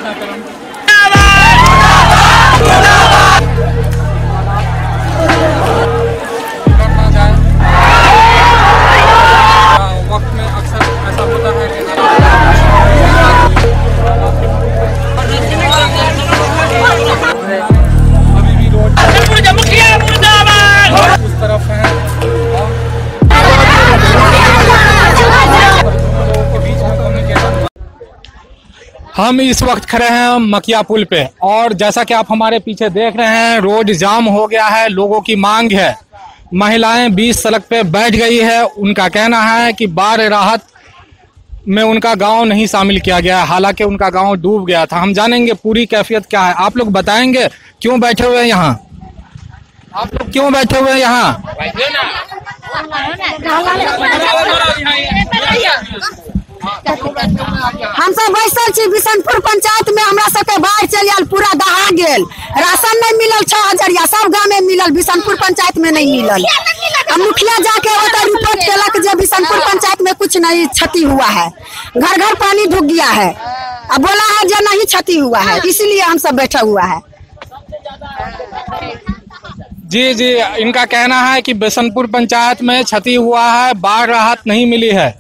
घटनाक्रम करना जाए। वक्त में अक्सर ऐसा होता है कि अभी भी रोड उस तरफ है। हम इस वक्त खड़े हैं मकिया पुल पे और जैसा कि आप हमारे पीछे देख रहे हैं रोड जाम हो गया है। लोगों की मांग है, महिलाएं बीच सड़क पे बैठ गई है। उनका कहना है कि बाढ़ राहत में उनका गांव नहीं शामिल किया गया, हालांकि उनका गांव डूब गया था। हम जानेंगे पूरी कैफियत क्या है। आप लोग बताएंगे क्यों बैठे हुए हैं यहाँ? आप लोग क्यों बैठे हुए हैं यहाँ? हम सब बैसल छी बिशनपुर पंचायत में। हमरा सबके बाढ़ चल आयल, पूरा दहा गेल, राशन नहीं मिलल। 6000 सब गाँव में मिलल, बिशनपुर पंचायत में नहीं मिलल। हम मुखिया जाके रिपोर्ट केलक जो बिशनपुर पंचायत में कुछ नहीं क्षति हुआ है, घर घर पानी ढुक गया है। अब बोला है जो नहीं क्षति हुआ है, इसलिए हम सब बैठा हुआ है। जी जी, इनका कहना है कि बिशनपुर पंचायत में क्षति हुआ है, बाढ़ राहत नहीं मिली है।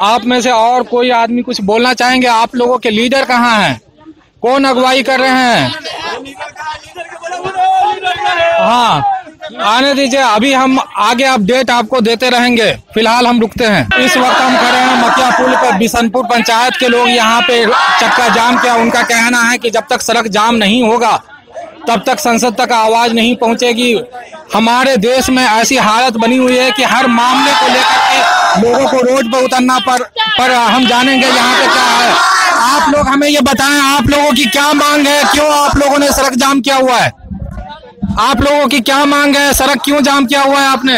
आप में से और कोई आदमी कुछ बोलना चाहेंगे? आप लोगों के लीडर कहाँ हैं? कौन अगुवाई कर रहे हैं? हाँ, आने दीजिए, अभी हम आगे अपडेट आपको देते रहेंगे। फिलहाल हम रुकते हैं। इस वक्त हम खड़े हैं मकिया पुल पर। बिशनपुर पंचायत के लोग यहाँ पे चक्का जाम किया। उनका कहना है कि जब तक सड़क जाम नहीं होगा तब तक संसद तक आवाज नहीं पहुंचेगी। हमारे देश में ऐसी हालत बनी हुई है कि हर मामले को लेकर के लोगों को रोड पर उतरना पर हम जानेंगे यहाँ पे क्या है। आप लोग हमें ये बताएं, आप लोगों की क्या मांग है? क्यों आप लोगों ने सड़क जाम किया हुआ है? आप लोगों की क्या मांग है? सड़क क्यों जाम किया हुआ है आपने?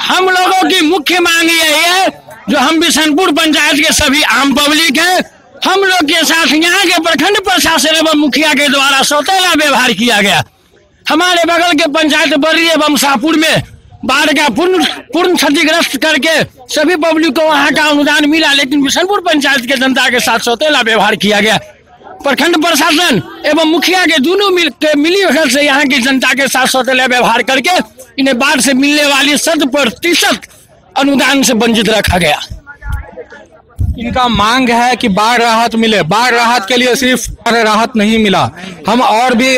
हम लोगों की मुख्य मांग यही है, जो हम बिशनपुर पंचायत के सभी आम पब्लिक हैं, हम लोग के साथ यहाँ के प्रखंड प्रशासन एवं मुखिया के द्वारा सौतेला व्यवहार किया गया। हमारे बगल के पंचायत बर्री एवं शाहपुर में बाढ़ का पूर्ण क्षतिग्रस्त करके सभी पब्लिक को वहाँ का अनुदान मिला, लेकिन बिशनपुर पंचायत के जनता के साथ सौतेला व्यवहार किया गया। प्रखंड प्रशासन एवं मुखिया के दोनों मिलीभगत से यहाँ की जनता के साथ सौतेला व्यवहार करके इन्हें बाढ़ से मिलने वाली 100% अनुदान से वंचित रखा गया। इनका मांग है कि बाढ़ राहत मिले। बाढ़ राहत के लिए सिर्फ बाढ़ राहत नहीं मिला। हम और भी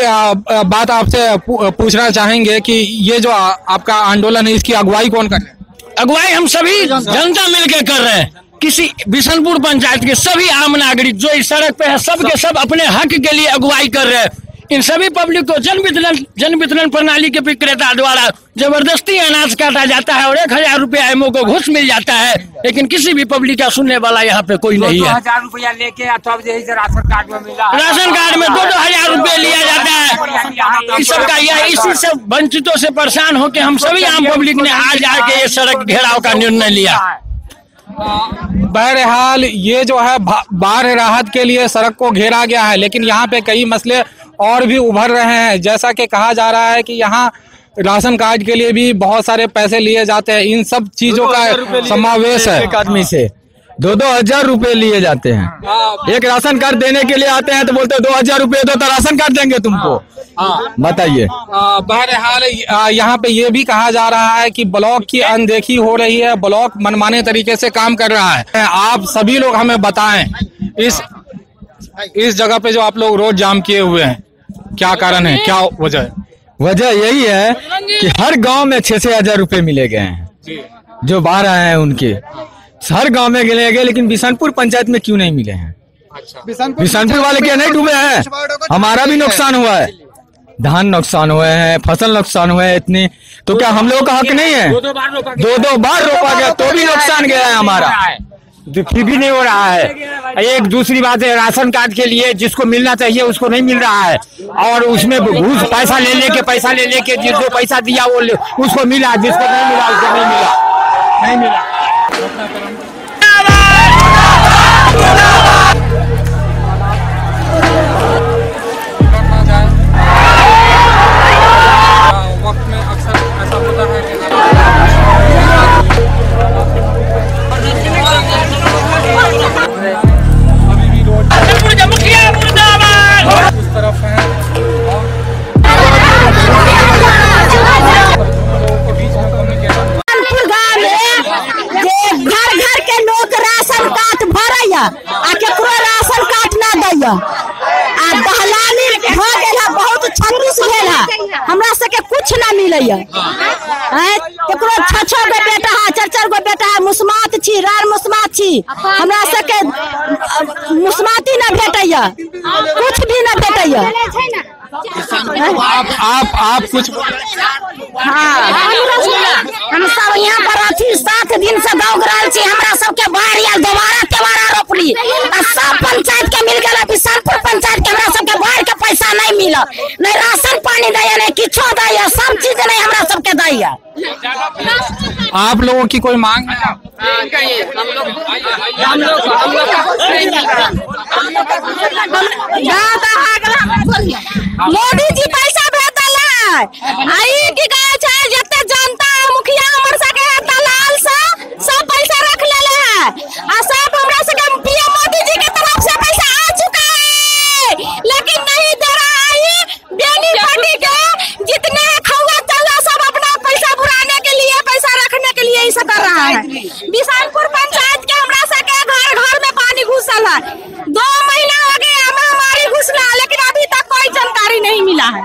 बात आपसे पूछना चाहेंगे कि ये जो आपका आंदोलन है, इसकी अगुवाई कौन कर रहे हैं? अगुवाई हम सभी जनता मिलकर कर रहे हैं। किसी बिशनपुर पंचायत के सभी आम नागरिक जो इस सड़क पे है, सब के सब अपने हक के लिए अगुवाई कर रहे हैं। इन सभी पब्लिक को जन वितरण प्रणाली के विक्रेता द्वारा जबरदस्ती अनाज काटा जाता है और 1000 रुपया एमओ को घूस मिल जाता है, लेकिन किसी भी पब्लिक का सुनने वाला यहाँ पे कोई नहीं है। 2000 रुपया लेके राशन कार्ड में मिला, राशन कार्ड में 2-2000 रुपये लिया जाता है। इस सब का इसी से वंचितों से परेशान होकर हम सभी आम पब्लिक ने आज आके ये सड़क घेराव का निर्णय लिया। बहरहाल ये जो है बाढ़ राहत के लिए सड़क को घेरा गया है, लेकिन यहाँ पे कई मसले और भी उभर रहे हैं। जैसा कि कहा जा रहा है कि यहाँ राशन कार्ड के लिए भी बहुत सारे पैसे लिए जाते हैं। इन सब चीजों का समावेश है। एक आदमी से 2-2 हजार रुपए लिए जाते हैं। एक राशन कार्ड देने के लिए आते हैं तो बोलते हैं 2000 रुपए दो तो राशन कार्ड देंगे तुमको। बताइए। बहरहाल यहाँ पे ये भी कहा जा रहा है कि ब्लॉक की अनदेखी हो रही है, ब्लॉक मनमाने तरीके से काम कर रहा है। आप सभी लोग हमें बताएं, इस जगह पे जो आप लोग रोड जाम किए हुए हैं, क्या कारण है, क्या वजह है? वजह यही है कि हर गांव में 6-6 हजार रुपए मिले गए हैं जो बाहर आए हैं उनके। हर गांव में मिले गए, लेकिन बिशनपुर पंचायत में क्यों नहीं मिले हैं? बिशनपुर वाले क्या नहीं डूबे हैं? हमारा भी नुकसान हुआ है, धान नुकसान हुए हैं, फसल नुकसान हुए हैं इतने, तो क्या हम लोगों का हक नहीं है? 2-2 बार रोपा गया तो भी नुकसान गया है हमारा, फिर भी नहीं हो रहा है। एक दूसरी बात है, राशन कार्ड के लिए जिसको मिलना चाहिए उसको नहीं मिल रहा है, और उसमें घूस पैसा ले लेके जिसको पैसा दिया वो उसको मिला, जिसको नहीं मिला उसको नहीं मिला। वक्त में अक्सर ऐसा होता है कि अभी भी रोड मिलैया आ दहलानी हो गेल है, बहुत 26 भेल है, हमरा सबके कुछ ना मिलैया। केकरो 6 गो बेटा है, 4 गो बेटा है, मुस्मात छी, रार मुस्मात छी, हमरा सबके मुस्माती ना भेटैया, कुछ भी ना भेटैया। आप कुछ हाँ, हम सब यहाँ पर अथी 7 दिन से दौग रहल छी, हमरा सबके बाढ़ आयल, दोबारा रोपली आ सब पंचायत के मिल गया, बिशनपुर पंचायत के हमरा सबके बाढ़ के पैसा नहीं मिला, नहीं राशन पानी दैया, नहीं किछो दैया, सब चीज नहीं हमरा सबके दैया। आप लोगों की कोई मांग है? मोदी जी पैसा भेजल है, आई की कहे छै जते जनता है मुखिया हमर सके दलाल सब पैसा रख लेले है आ सब हमरा सके पीएम मोदी जी के तरफ से पैसा आ चुका है, लेकिन नहीं दे रहा है। बेनी पार्टी के जितने खौआ चला सब अपना पैसा बुराने के लिए, पैसा रखने के लिए ऐसा कर रहा है। बिशनपुर पंचायत के हमरा सके घर में पानी घुसल है, 2 महीना हो गया महामारी घुसला, लेकिन अभी तक कोई जानकारी नहीं मिला है।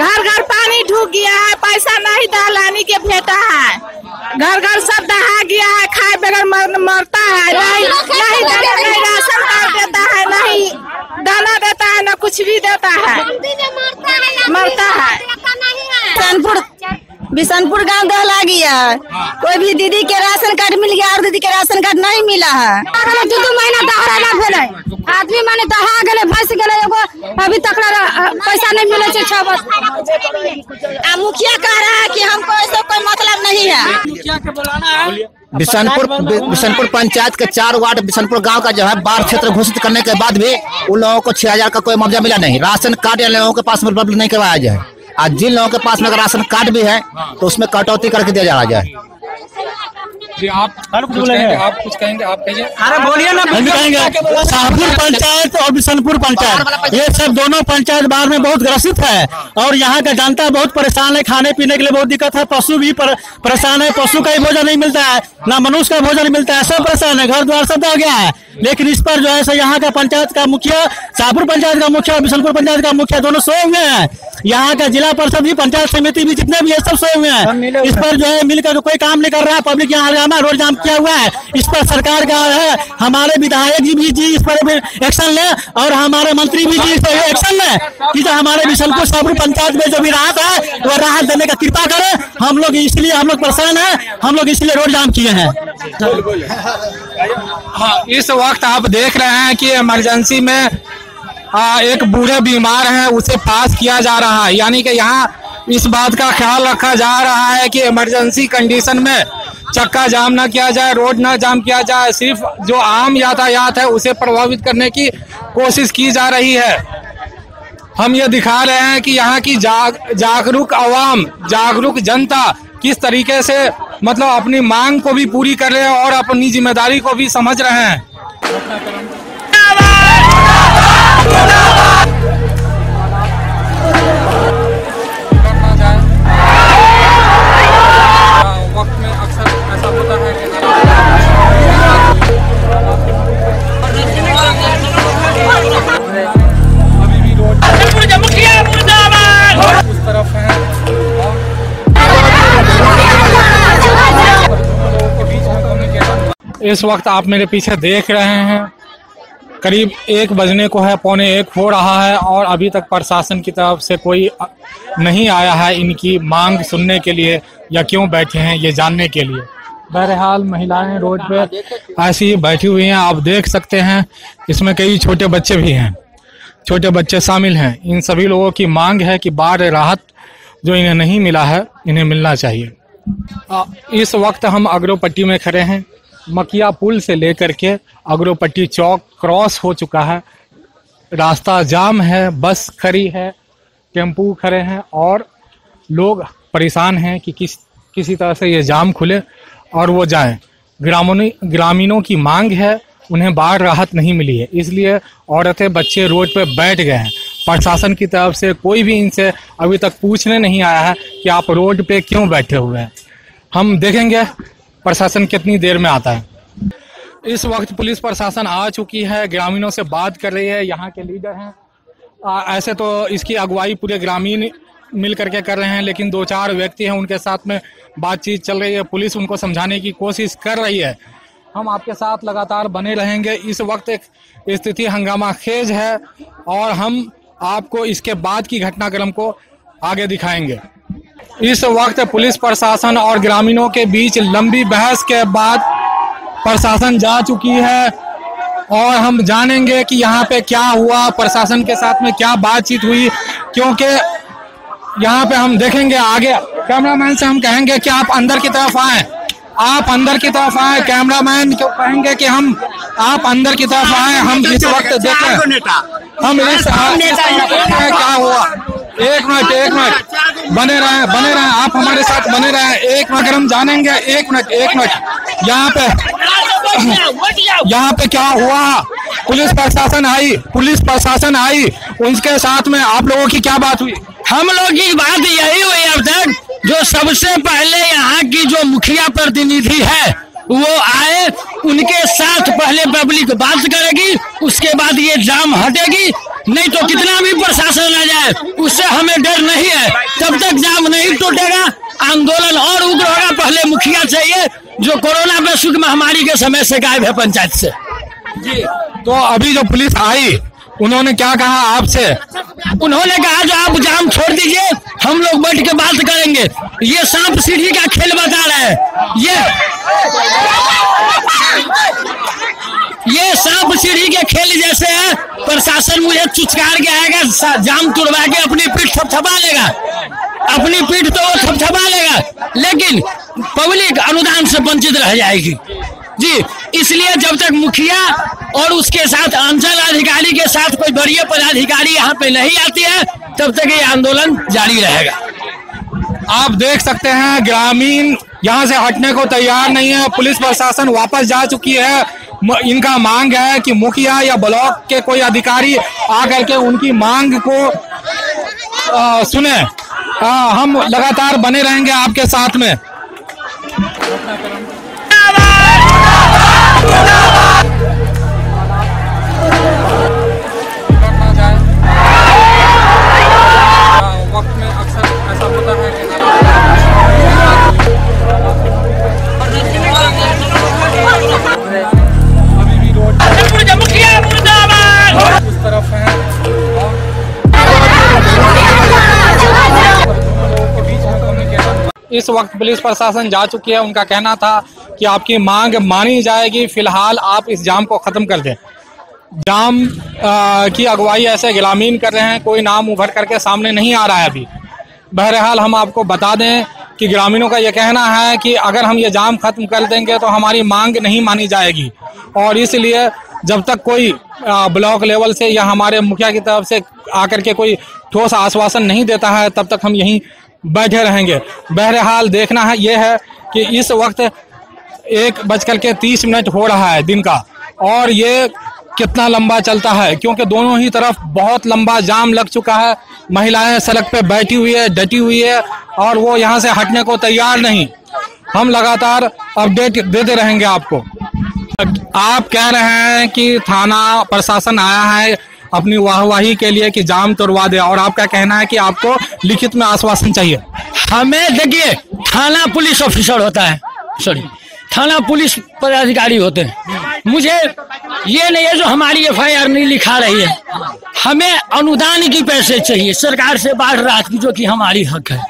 घर पानी ढूक गया है, पैसा नहीं दहलानी के भेटा है, घर सब दहा गया है, खाए बगैर मरता है, नहीं राशन कार्ड देता है, नहीं दाना देता है, ना कुछ भी देता है, मरता है। बिशनपुर गांव दहला गया है, कोई भी दीदी के राशन कार्ड मिल गया और दीदी के राशन कार्ड नहीं मिला है। 2 महीना दहरा ना भेले, आदमी माने दहा गेले, फंस गेले, एगो अभी तक पैसा नहीं मिले छै 6 वर्ष। आ मुखिया कह रहा है कि हमको ऐसा कोई मतलब नहीं है। मुखिया के बुलाना है। बिशनपुर पंचायत के 4 वार्ड बिशनपुर गांव का जो है बाढ़ क्षेत्र घोषित करने के बाद भी उन लोगों को 6000 का कोई मुआवजा मिला नहीं, राशन कार्ड इन लोगों के पास में उपलब्ध नहीं करवाया जाए। आज जिन लोगों के पास में अगर राशन कार्ड भी है तो उसमें कटौती करके दिया जा जाए। जी आप कुछ कहेंगे, आप कहिए। अरे बोलिए ना। शाहपुर पंचायत और बिशनपुर पंचायत, ये सब दोनों पंचायत बाढ़ में बहुत ग्रसित है और यहाँ का जनता बहुत परेशान है, खाने पीने के लिए बहुत दिक्कत है, पशु भी परेशान है, पशु का ही भोजन नहीं मिलता है, ना मनुष्य का भोजन मिलता है, सब परेशान है, घर द्वार सब आ गया है। लेकिन इस पर जो है यहाँ का पंचायत का मुखिया, शाहपुर पंचायत का मुखिया और बिशनपुर पंचायत का मुखिया दोनों सोए हुए हैं, यहाँ का जिला परिषद भी, पंचायत समिति भी, जितने भी है सब सोए हुए हैं। इस पर जो है मिलकर कोई काम नहीं कर रहा है, पब्लिक यहाँ रोड जाम किया हुआ है। इस पर सरकार का है, हमारे विधायक जी इस पर एक्शन ले और हमारे मंत्री भी जी इस पर एक्शन ले कि जो हमारे बिशनपुर शाहपुर पंचायत में जो भी राहत है वो राहत देने का कृपा करें। हम लोग इसलिए परेशान है, हम लोग इसलिए रोड जाम किए हैं। हाँ, इस वक्त आप देख रहे हैं कि इमरजेंसी में एक बूढ़े बीमार हैं, उसे पास किया जा रहा है, यानी कि यहाँ इस बात का ख्याल रखा जा रहा है कि इमरजेंसी कंडीशन में चक्का जाम ना किया जाए, रोड ना जाम किया जाए, सिर्फ जो आम यातायात है उसे प्रभावित करने की कोशिश की जा रही है। हम ये दिखा रहे हैं कि यहाँ की जागरूक आवाम, जागरूक जनता किस तरीके से मतलब अपनी मांग को भी पूरी कर रहे हैं और अपनी जिम्मेदारी को भी समझ रहे हैं। वक्त में अक्सर ऐसा होता है कि अभी भी रोड उस तरफ है इस वक्त आप मेरे पीछे देख रहे हैं करीब 1 बजने को है, 1:45 हो रहा है और अभी तक प्रशासन की तरफ से कोई नहीं आया है इनकी मांग सुनने के लिए या क्यों बैठे हैं ये जानने के लिए। बहरहाल महिलाएं रोड पे ऐसी ही बैठी हुई हैं, आप देख सकते हैं इसमें कई छोटे बच्चे भी हैं, छोटे बच्चे शामिल हैं। इन सभी लोगों की मांग है कि बाढ़ राहत जो इन्हें नहीं मिला है इन्हें मिलना चाहिए। इस वक्त हम अग्रोपट्टी में खड़े हैं, मकिया पुल से लेकर के अग्रोपट्टी चौक क्रॉस हो चुका है, रास्ता जाम है, बस खड़ी है, टेम्पू खड़े हैं और लोग परेशान हैं कि किसी तरह से ये जाम खुले और वो जाएं। ग्रामीणों की मांग है, उन्हें बाढ़ राहत नहीं मिली है, इसलिए औरतें बच्चे रोड पे बैठ गए हैं। प्रशासन की तरफ से कोई भी इनसे अभी तक पूछने नहीं आया है कि आप रोड पे क्यों बैठे हुए हैं। हम देखेंगे प्रशासन कितनी देर में आता है। इस वक्त पुलिस प्रशासन आ चुकी है, ग्रामीणों से बात कर रही है। यहाँ के लीडर हैं, ऐसे तो इसकी अगुवाई पूरे ग्रामीण मिल करके कर रहे हैं, लेकिन 2-4 व्यक्ति हैं, उनके साथ में बातचीत चल रही है। पुलिस उनको समझाने की कोशिश कर रही है। हम आपके साथ लगातार बने रहेंगे। इस वक्त एक स्थिति हंगामा खेज है और हम आपको इसके बाद की घटनाक्रम को आगे दिखाएंगे। इस वक्त पुलिस प्रशासन और ग्रामीणों के बीच लंबी बहस के बाद प्रशासन जा चुकी है और हम जानेंगे कि यहाँ पे क्या हुआ, प्रशासन के साथ में क्या बातचीत हुई, क्योंकि यहाँ पे हम देखेंगे आगे। कैमरामैन से हम कहेंगे कि आप अंदर की तरफ आए, आप अंदर की तरफ आए। कैमरामैन को कहेंगे कि आप अंदर की तरफ आए। हम इस वक्त देखें, हम इस क्या हुआ। एक मिनट बने रहे आप हमारे साथ बने रहे। एक मिनट हम जानेंगे। एक मिनट यहाँ पे क्या हुआ। पुलिस प्रशासन आई, उनके साथ में आप लोगों की क्या बात हुई? हम लोग की बात यही हुई अब तक, जो सबसे पहले यहाँ की जो मुखिया प्रतिनिधि है वो आए, उनके साथ पहले पब्लिक बात करेगी, उसके बाद ये जाम हटेगी। नहीं तो कितना भी प्रशासन आ जाए उससे हमें डर नहीं है। तब तक जाम नहीं टूटेगा, आंदोलन और उग्र होगा। पहले मुखिया चाहिए जो कोरोना वैश्विक महामारी के समय से गायब है पंचायत से। जी, तो अभी जो पुलिस आई उन्होंने क्या कहा आपसे? उन्होंने कहा जो आप जाम छोड़ दीजिए, हम लोग बैठ के बात करेंगे। ये सांप सीढ़ी का खेल बता रहा है। ये सांप सीढ़ी के खेल जैसे है। प्रशासन मुझे चुचकार के आएगा, जाम तुड़वा के अपनी पीठ थपथपा लेगा, अपनी पीठ तो वो थपथपा लेगा, लेकिन पब्लिक अनुदान से वंचित रह जाएगी। जी, इसलिए जब तक मुखिया और उसके साथ अंचल अधिकारी के साथ कोई वरीय पदाधिकारी यहाँ पे नहीं आती है, तब तक ये आंदोलन जारी रहेगा। आप देख सकते हैं ग्रामीण यहाँ से हटने को तैयार नहीं है। पुलिस प्रशासन वापस जा चुकी है। इनका मांग है कि मुखिया या ब्लॉक के कोई अधिकारी आकर के उनकी मांग को सुने। हम लगातार बने रहेंगे आपके साथ में। वक्त में अक्सर ऐसा होता है कि अभी भी रोड उस तरफ है। इस वक्त पुलिस प्रशासन जा चुकी है। उनका कहना था कि आपकी मांग मानी जाएगी, फिलहाल आप इस जाम को खत्म कर दें। जाम की अगुवाई ऐसे ग्रामीण कर रहे हैं, कोई नाम उभर करके सामने नहीं आ रहा है अभी। बहरहाल हम आपको बता दें कि ग्रामीणों का ये कहना है कि अगर हम ये जाम खत्म कर देंगे तो हमारी मांग नहीं मानी जाएगी, और इसलिए जब तक कोई ब्लॉक लेवल से या हमारे मुखिया की तरफ से आकर के कोई ठोस आश्वासन नहीं देता है, तब तक हम यहीं बैठे रहेंगे। बहरहाल देखना है ये है कि इस वक्त 1:30 हो रहा है दिन का, और ये कितना लंबा चलता है, क्योंकि दोनों ही तरफ बहुत लंबा जाम लग चुका है। महिलाएं सड़क पे बैठी हुई है, डटी हुई है, और वो यहाँ से हटने को तैयार नहीं। हम लगातार अपडेट देते रहेंगे आपको। आप कह रहे हैं कि थाना प्रशासन आया है अपनी वाहवाही के लिए कि जाम तोड़वा दे, और आपका कहना है कि आपको लिखित में आश्वासन चाहिए। हमें देखिए, थाना पुलिस ऑफिसर होता है, सॉरी थाना पुलिस पदाधिकारी होते हैं। मुझे ये नहीं है जो हमारी FIR नहीं लिखा रही है। हमें अनुदान की पैसे चाहिए सरकार से, बाढ़ राहत की, जो कि हमारी हक है।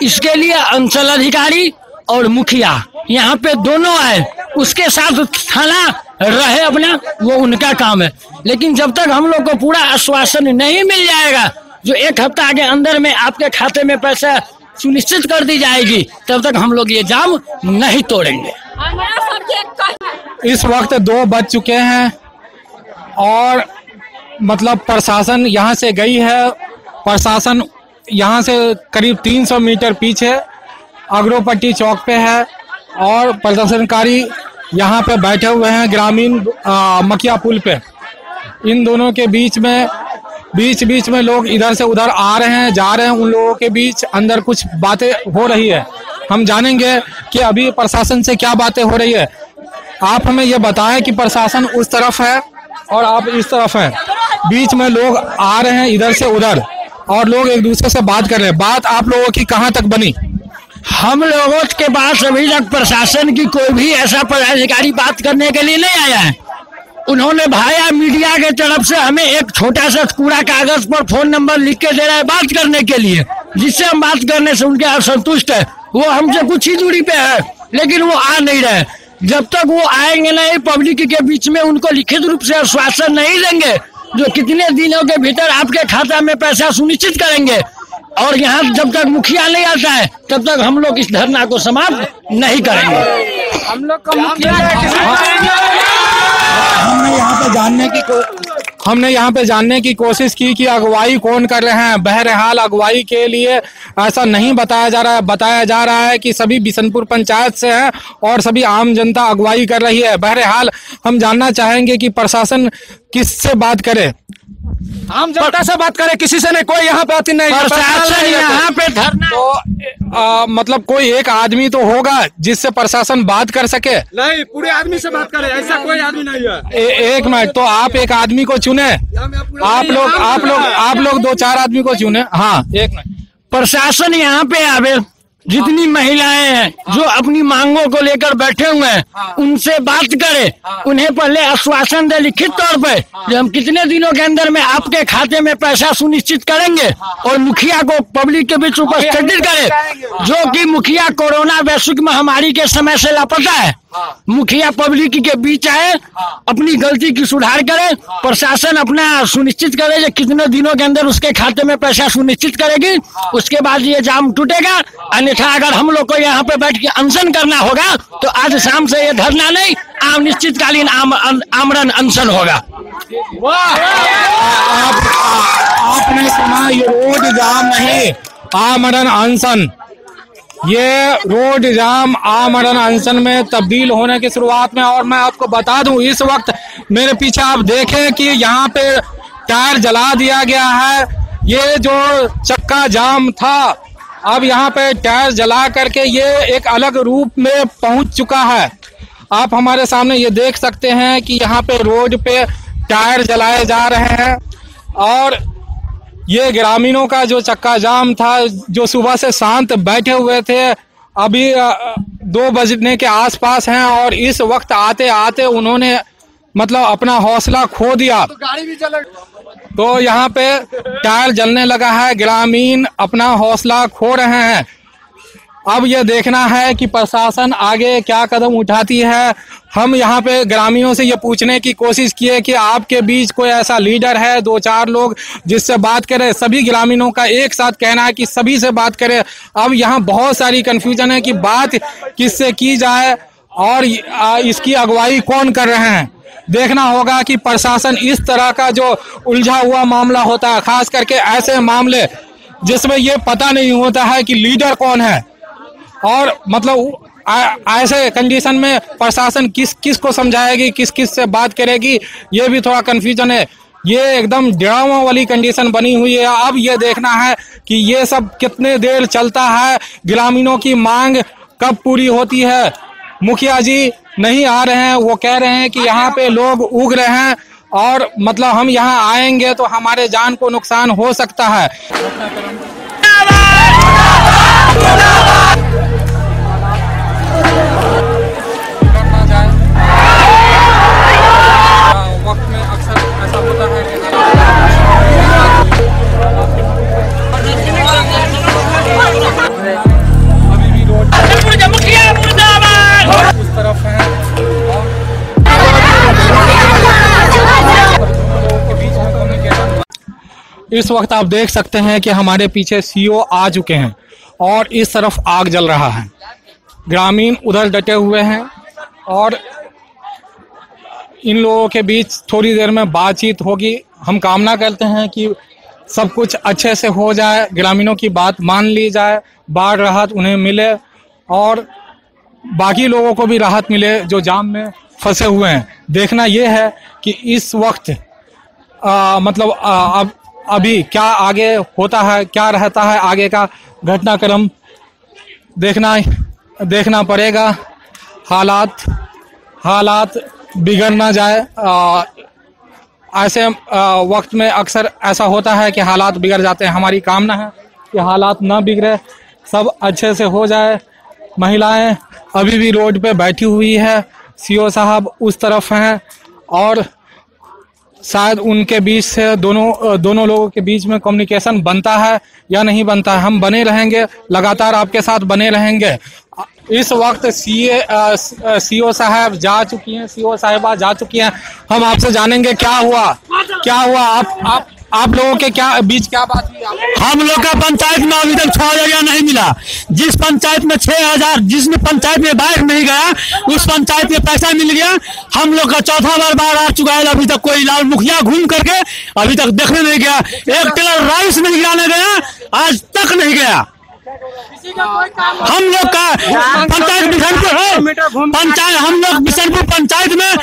इसके लिए अंचल अधिकारी और मुखिया यहाँ पे दोनों आए, उसके साथ थाना रहे अपना, वो उनका काम है। लेकिन जब तक हम लोग को पूरा आश्वासन नहीं मिल जाएगा, जो 1 हफ्ता के अंदर में आपके खाते में पैसा सुनिश्चित कर दी जाएगी, तब तक हम लोग ये जाम नहीं तोड़ेंगे। इस वक्त 2 बज चुके हैं और मतलब प्रशासन यहाँ से गई है। प्रशासन यहाँ से करीब 300 मीटर पीछे अग्रोपट्टी चौक पे है, और प्रदर्शनकारी यहाँ पे बैठे हुए हैं ग्रामीण मकिया पुल पे। इन दोनों के बीच में लोग इधर से उधर आ रहे हैं, जा रहे हैं। उन लोगों के बीच अंदर कुछ बातें हो रही है। हम जानेंगे कि अभी प्रशासन से क्या बातें हो रही है। आप हमें ये बताएं कि प्रशासन उस तरफ है और आप इस तरफ हैं, बीच में लोग आ रहे हैं इधर से उधर और लोग एक दूसरे से बात कर रहे हैं। बात आप लोगों की कहाँ तक बनी? हम लोगों के पास अभी तक प्रशासन की कोई भी ऐसा पदाधिकारी बात करने के लिए नहीं आया है। उन्होंने भाया मीडिया के तरफ से हमें एक छोटा सा पूरा कागज पर फोन नंबर लिख के दे रहा है बात करने के लिए, जिससे हम बात करने से उनके असंतुष्ट है। वो हमसे कुछ ही दूरी पे है लेकिन वो आ नहीं रहे। जब तक वो आएंगे नहीं, पब्लिक के बीच में उनको लिखित रूप से आश्वासन नहीं देंगे जो कितने दिनों के भीतर आपके खाता में पैसा सुनिश्चित करेंगे, और यहाँ जब तक मुखिया नहीं आता है तब तक हम लोग इस धरना को समाप्त नहीं करेंगे। हम लोग का मुखिया हमने यहाँ पे जानने की कोशिश की कि अगुवाई कौन कर रहे हैं। बहरहाल अगुवाई के लिए ऐसा नहीं बताया जा रहा है। बताया जा रहा है कि सभी बिशनपुर पंचायत से हैं और सभी आम जनता अगुवाई कर रही है। बहरहाल हम जानना चाहेंगे कि प्रशासन किससे बात करे, आम जनता से बात करे, किसी से नहीं। कोई यहाँ पे आती नहीं, प्रशासन यहाँ पे धरना तो मतलब कोई एक आदमी तो होगा जिससे प्रशासन बात कर सके। नहीं, पूरे आदमी से बात करे, ऐसा कोई आदमी नहीं है। एक मिनट, तो आप एक आदमी को चुने, आप लोग 2-4 आदमी को चुने। हाँ, एक मिनट, प्रशासन यहाँ पे आवे, जितनी महिलाएं हैं जो अपनी मांगों को लेकर बैठे हुए हैं उनसे बात करे, उन्हें पहले आश्वासन दे लिखित तौर पे कि हम कितने दिनों के अंदर में आपके खाते में पैसा सुनिश्चित करेंगे, और मुखिया को पब्लिक के बीच उपस्थित करे। जो कि मुखिया कोरोना वैश्विक महामारी के समय से लापता है। मुखिया पब्लिक के बीच आए, अपनी गलती की सुधार करे, प्रशासन अपना सुनिश्चित करे कि कितने दिनों के अंदर उसके खाते में पैसा सुनिश्चित करेगी। उसके बाद ये जाम टूटेगा। अन्यथा अगर हम लोग को यहाँ पे बैठ के अनशन करना होगा तो आज शाम से ये धरना नहीं, अनिश्चितकालीन आमरण अनशन होगा। आपने सुना, ये रोड जाम नहीं, आमरण अनशन। ये रोड जाम आमरण अनशन में तब्दील होने की शुरुआत में। और मैं आपको बता दूं, इस वक्त मेरे पीछे आप देखें कि यहाँ पे टायर जला दिया गया है। ये जो चक्का जाम था, अब यहाँ पे टायर जला करके ये एक अलग रूप में पहुंच चुका है। आप हमारे सामने ये देख सकते हैं कि यहाँ पे रोड पे टायर जलाए जा रहे हैं। और ये ग्रामीणों का जो चक्का जाम था, जो सुबह से शांत बैठे हुए थे, अभी 2 बजने के आसपास हैं और इस वक्त आते आते उन्होंने मतलब अपना हौसला खो दिया। तो गाड़ी भी चल, तो यहाँ पे टायर जलने लगा है, ग्रामीण अपना हौसला खो रहे हैं। अब ये देखना है कि प्रशासन आगे क्या कदम उठाती है। हम यहाँ पे ग्रामीणों से ये पूछने की कोशिश किए कि आपके बीच कोई ऐसा लीडर है, 2-4 लोग जिससे बात करें। सभी ग्रामीणों का एक साथ कहना है कि सभी से बात करें। अब यहाँ बहुत सारी कंफ्यूजन है कि बात किससे की जाए और इसकी अगुवाई कौन कर रहे हैं। देखना होगा कि प्रशासन इस तरह का जो उलझा हुआ मामला होता है, खास करके ऐसे मामले जिसमें ये पता नहीं होता है कि लीडर कौन है, और मतलब ऐसे कंडीशन में प्रशासन किस को समझाएगी, किस से बात करेगी, ये भी थोड़ा कंफ्यूजन है। ये एकदम ड्रामा वाली कंडीशन बनी हुई है। अब ये देखना है कि ये सब कितने देर चलता है, ग्रामीणों की मांग कब पूरी होती है। मुखिया जी नहीं आ रहे हैं, वो कह रहे हैं कि यहाँ पे लोग उग रहे हैं और मतलब हम यहाँ आएंगे तो हमारे जान को नुकसान हो सकता है। वक्त में अक्सर ऐसा होता है कि अभी भी रोड उस तरफ है इस वक्त आप देख सकते हैं कि हमारे पीछे सीओ आ चुके हैं और इस तरफ आग जल रहा है। ग्रामीण उधर डटे हुए हैं और इन लोगों के बीच थोड़ी देर में बातचीत होगी। हम कामना करते हैं कि सब कुछ अच्छे से हो जाए, ग्रामीणों की बात मान ली जाए, बाढ़ राहत उन्हें मिले और बाकी लोगों को भी राहत मिले जो जाम में फंसे हुए हैं। देखना यह है कि इस वक्त अब अभी क्या आगे होता है, क्या रहता है आगे का घटनाक्रम, देखना पड़ेगा। हालात हालात बिगड़ ना जाए। ऐसे वक्त में अक्सर ऐसा होता है कि हालात बिगड़ जाते हैं। हमारी कामना है कि हालात ना बिगड़े, सब अच्छे से हो जाए। महिलाएं अभी भी रोड पे बैठी हुई है, सीओ साहब उस तरफ हैं और शायद उनके बीच से दोनों लोगों के बीच में कम्युनिकेशन बनता है या नहीं बनता है। हम बने रहेंगे, लगातार आपके साथ बने रहेंगे। इस वक्त सीओ साहब जा चुकी हैं, सीओ साहिबा जा चुकी हैं। हम आपसे जानेंगे क्या हुआ आप लोगों के बीच क्या बात हुई? हम लोग का पंचायत में अभी तक 6,000 नहीं मिला। जिस पंचायत में 6,000, जिसमें पंचायत में बाढ़ नहीं गया उस पंचायत में पैसा मिल गया। हम लोग का चौथा बार बाढ़ आ चुका है, अभी तक कोई लाल मुखिया घूम करके अभी तक देखने नहीं गया। एक टेलर राइस नहीं गिराने गया, आज तक नहीं गया। हम लोग का पंचायत बिशनपुर है, हम लोग बिशनपुर पंचायत में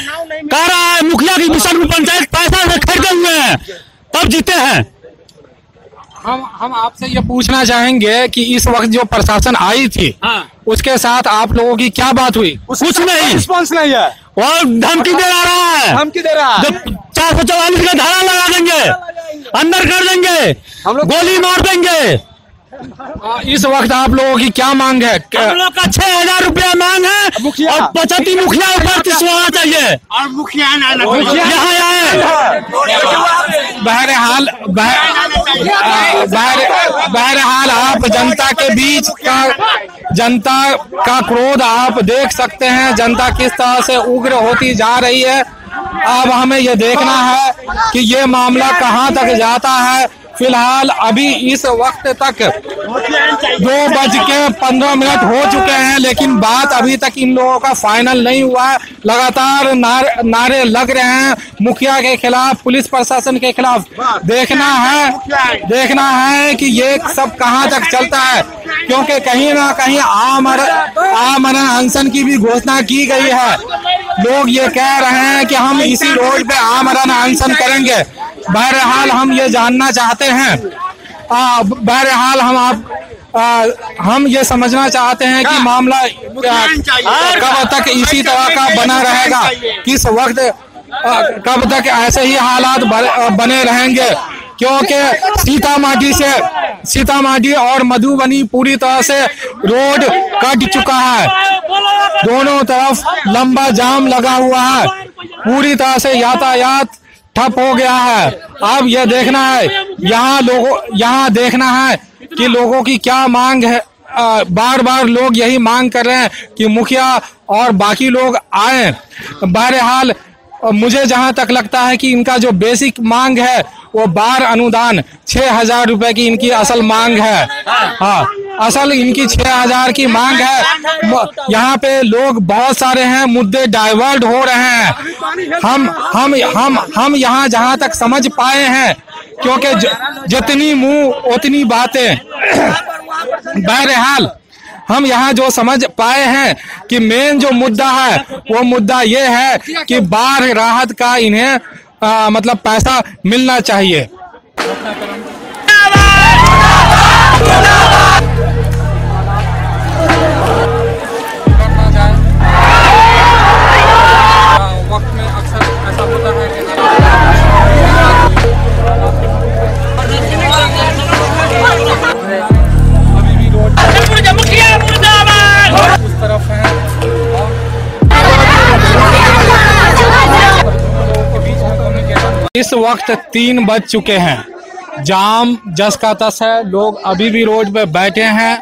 कह रहा है मुखिया की बिशनपुर पंचायत पैसा से खरीदे हुए हैं तब जीते हैं। हम आपसे ये पूछना चाहेंगे कि इस वक्त जो प्रशासन आई थी उसके साथ आप लोगों की क्या बात हुई? कुछ नहीं, रिस्पॉन्स नहीं है और धमकी दे रहा है। 444 का धारा लगा देंगे, अंदर कर देंगे, गोली मार देंगे। इस वक्त आप लोगों की क्या मांग है? हम लोग का 6,000 रुपया मांग है और 25 मुखिया ऊपर होना चाहिए और मुखिया यहाँ आए। बहरहाल आप जनता का क्रोध आप देख सकते हैं, जनता किस तरह से उग्र होती जा रही है। अब हमें ये देखना है कि ये मामला कहां तक जाता है। फिलहाल अभी इस वक्त तक 2:15 हो चुके हैं, लेकिन बात अभी तक इन लोगों का फाइनल नहीं हुआ है। लगातार नारे लग रहे हैं मुखिया के खिलाफ, पुलिस प्रशासन के खिलाफ। देखना है कि ये सब कहां तक चलता है, क्योंकि कहीं ना कहीं आमरण अनशन की भी घोषणा की गई है। लोग ये कह रहे हैं कि हम इसी रोड पे आमरण अनशन करेंगे। बहरहाल हम ये जानना चाहते हैं, बहरहाल हम ये समझना चाहते हैं कि मामला कब तक इसी तरह का बना रहेगा, किस वक्त कब तक ऐसे ही हालात बने रहेंगे। क्योंकि सीतामढ़ी और मधुबनी पूरी तरह से रोड कट चुका है, दोनों तरफ लंबा जाम लगा हुआ है, पूरी तरह से यातायात ठप हो गया है। अब यह देखना है, यहाँ देखना है कि लोगों की क्या मांग है। बार बार लोग यही मांग कर रहे हैं कि मुखिया और बाकी लोग आए। बहरहाल मुझे जहां तक लगता है कि इनका जो बेसिक मांग है वो बार अनुदान 6,000 रुपए की इनकी असल मांग है। हाँ, असल इनकी 6,000 की मांग है। यहाँ पे लोग बहुत सारे हैं, मुद्दे डाइवर्ट हो रहे हैं। हम यहाँ जहाँ तक समझ पाए हैं, क्योंकि जितनी मुंह उतनी बातें। बहरहाल हम यहाँ जो समझ पाए हैं कि मेन जो मुद्दा है वो मुद्दा ये है कि बाढ़ राहत का इन्हें मतलब पैसा मिलना चाहिए। वक्त में अक्सर ऐसा होता है कि अभी भी रोड उस तरफ है। इस वक्त 3 बज चुके हैं, जाम जस का तस है, लोग अभी भी रोड पे बैठे हैं।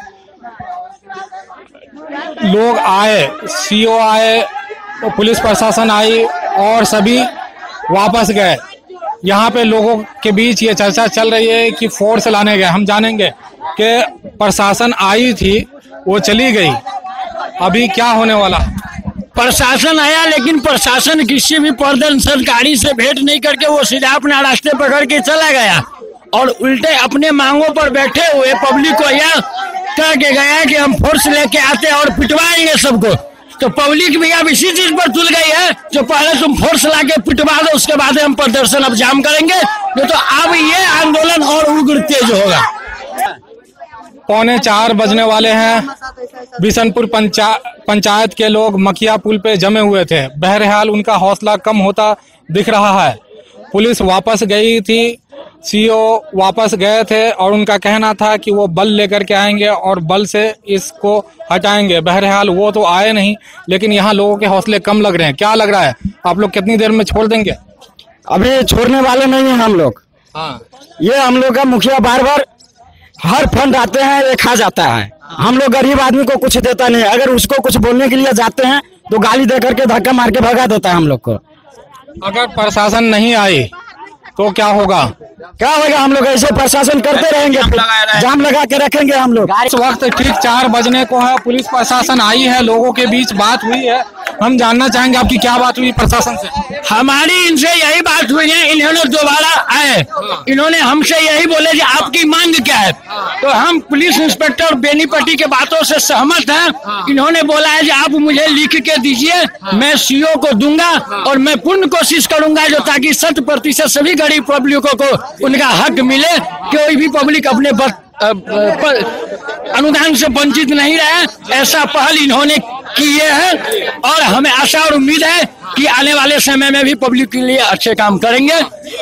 लोग आए, सीओ आए, पुलिस प्रशासन आई और सभी वापस गए। यहाँ पे लोगों के बीच ये चर्चा चल रही है कि फोर्स लाने गए। हम जानेंगे कि प्रशासन आई थी, वो चली गई, अभी क्या होने वाला। प्रशासन आया, लेकिन प्रशासन किसी भी प्रदर्शनकारी से भेंट नहीं करके वो सीधा अपना रास्ते पकड़ के चला गया और उल्टे अपने मांगों पर बैठे हुए पब्लिक को यह कह के गया कि हम फोर्स लेके आते और पिटवाएंगे सबको। तो पब्लिक भी अब इसी चीज पर तुल गई है, जो पहले तुम फोर्स लाके पिटवा दो, उसके बाद हम प्रदर्शन अब जाम करेंगे। तो अब ये आंदोलन और उग्र तेज होगा। 3:45 बजने वाले हैं। बिशनपुर पंचायत के लोग मखिया पुल पे जमे हुए थे। बहरहाल उनका हौसला कम होता दिख रहा है। पुलिस वापस गई थी, सीओ वापस गए थे और उनका कहना था कि वो बल लेकर के आएंगे और बल से इसको हटाएंगे। बहरहाल वो तो आए नहीं, लेकिन यहाँ लोगों के हौसले कम लग रहे हैं। क्या लग रहा है, आप लोग कितनी देर में छोड़ देंगे? अभी छोड़ने वाले नहीं हैं हम लोग। हाँ, ये हम लोग का मुखिया बार बार हर फंड आते हैं, ये खा जाता है। हम लोग गरीब आदमी को कुछ देता नहीं। अगर उसको कुछ बोलने के लिए जाते हैं तो गाली दे करके धक्का मार के भगा देता है हम लोग को। अगर प्रशासन नहीं आई तो क्या होगा? क्या होगा? हम लोग ऐसे प्रशासन करते रहेंगे, जाम लगा के रखेंगे हम लोग। इस वक्त ठीक 4 बजने को है। पुलिस प्रशासन आई है, लोगों के बीच बात हुई है। हम जानना चाहेंगे आपकी क्या बात हुई प्रशासन से? हमारी इनसे यही बात हुई है, इन्होंने दोबारा आए, इन्होंने हमसे यही बोले कि आपकी मांग क्या है। तो हम पुलिस इंस्पेक्टर बेनीपट्टी के बातों से सहमत हैं। इन्होंने बोला है कि आप मुझे लिख के दीजिए, मैं सीओ को दूंगा और मैं पूर्ण कोशिश करूंगा जो ताकि 100% सभी गरीब पब्लिकों को उनका हक मिले, कोई भी पब्लिक अपने अनुदान से वंचित नहीं रहे। ऐसा पहल इन्होंने किए हैं और हमें आशा और उम्मीद है कि आने वाले समय में भी पब्लिक के लिए अच्छे काम करेंगे।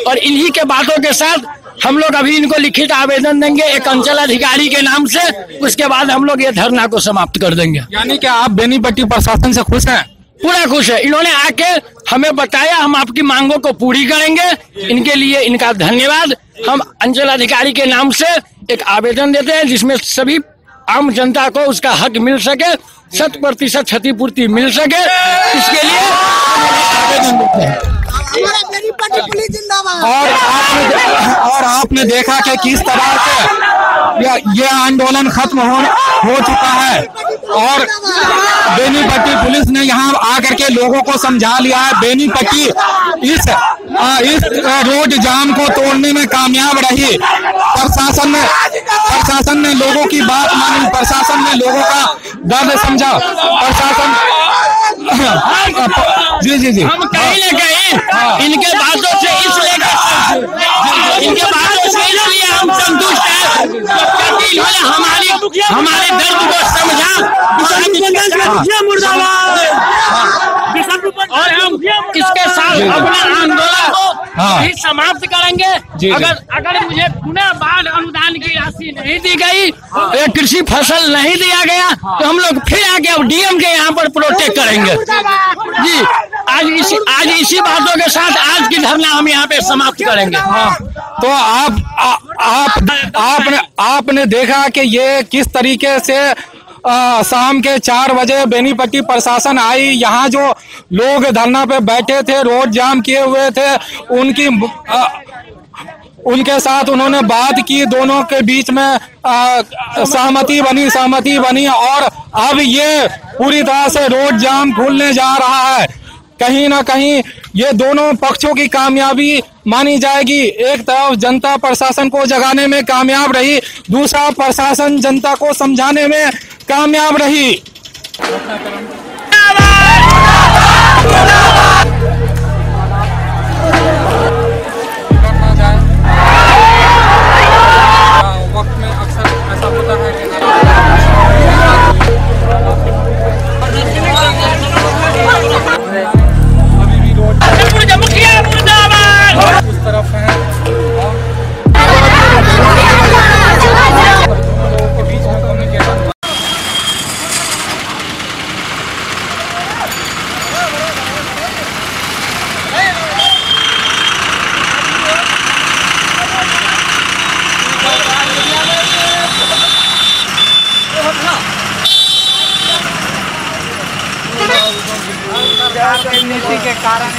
और इन्हीं के बातों के साथ हम लोग अभी इनको लिखित आवेदन देंगे एक अंचल अधिकारी के नाम से। उसके बाद हम लोग ये धरना को समाप्त कर देंगे। यानी कि आप बेनीपट्टी प्रशासन से खुश हैं? पूरा खुश है। इन्होंने आके हमें बताया, हम आपकी मांगों को पूरी करेंगे। इनके लिए इनका धन्यवाद। हम अंचल अधिकारी के नाम से एक आवेदन देते हैं जिसमें सभी आम जनता को उसका हक मिल सके, 100% क्षतिपूर्ति मिल सके, इसके लिए आवेदन देते हैं। और आपने देखा कि किस तरह से ये आंदोलन खत्म हो चुका है और बेनीपट्टी पुलिस ने यहाँ आकर के लोगों को समझा लिया है। बेनीपट्टी इस रोड जाम को तोड़ने में कामयाब रही। प्रशासन ने लोगों की बात मानी, प्रशासन ने लोगों का दर्द समझा। प्रशासन जी हम कहीं न कहीं इनके बातों से इसलिए हम संतुष्ट हैं क्योंकि इन्होंने हमारे दर्द को समझा और हम इसके साथ अपने आंदोलन को ही समाप्त करेंगे। अगर मुझे पुनः बाढ़ अनुदान की राशि नहीं दी गई, कृषि फसल नहीं दिया गया, तो हम लोग फिर आके डीएम के यहाँ पर प्रोटेस्ट करेंगे। जी, आज इसी बातों के साथ आज की धरना हम यहाँ पे समाप्त करेंगे। तो आपने देखा कि ये किस तरीके से शाम के 4 बजे बेनीपट्टी प्रशासन आई। यहाँ जो लोग धरना पे बैठे थे, रोड जाम किए हुए थे, उनके साथ उन्होंने बात की, दोनों के बीच में सहमति बनी और अब ये पूरी तरह से रोड जाम खुलने जा रहा है। कहीं ना कहीं ये दोनों पक्षों की कामयाबी मानी जाएगी। एक तरफ जनता प्रशासन को जगाने में कामयाब रही, दूसरा प्रशासन जनता को समझाने में कामयाब रही। वक्त में अक्सर ऐसा होता है कि अभी भी रोड उस तरफ है के बीच में कम्युनिकेशन। राजनीति के कारण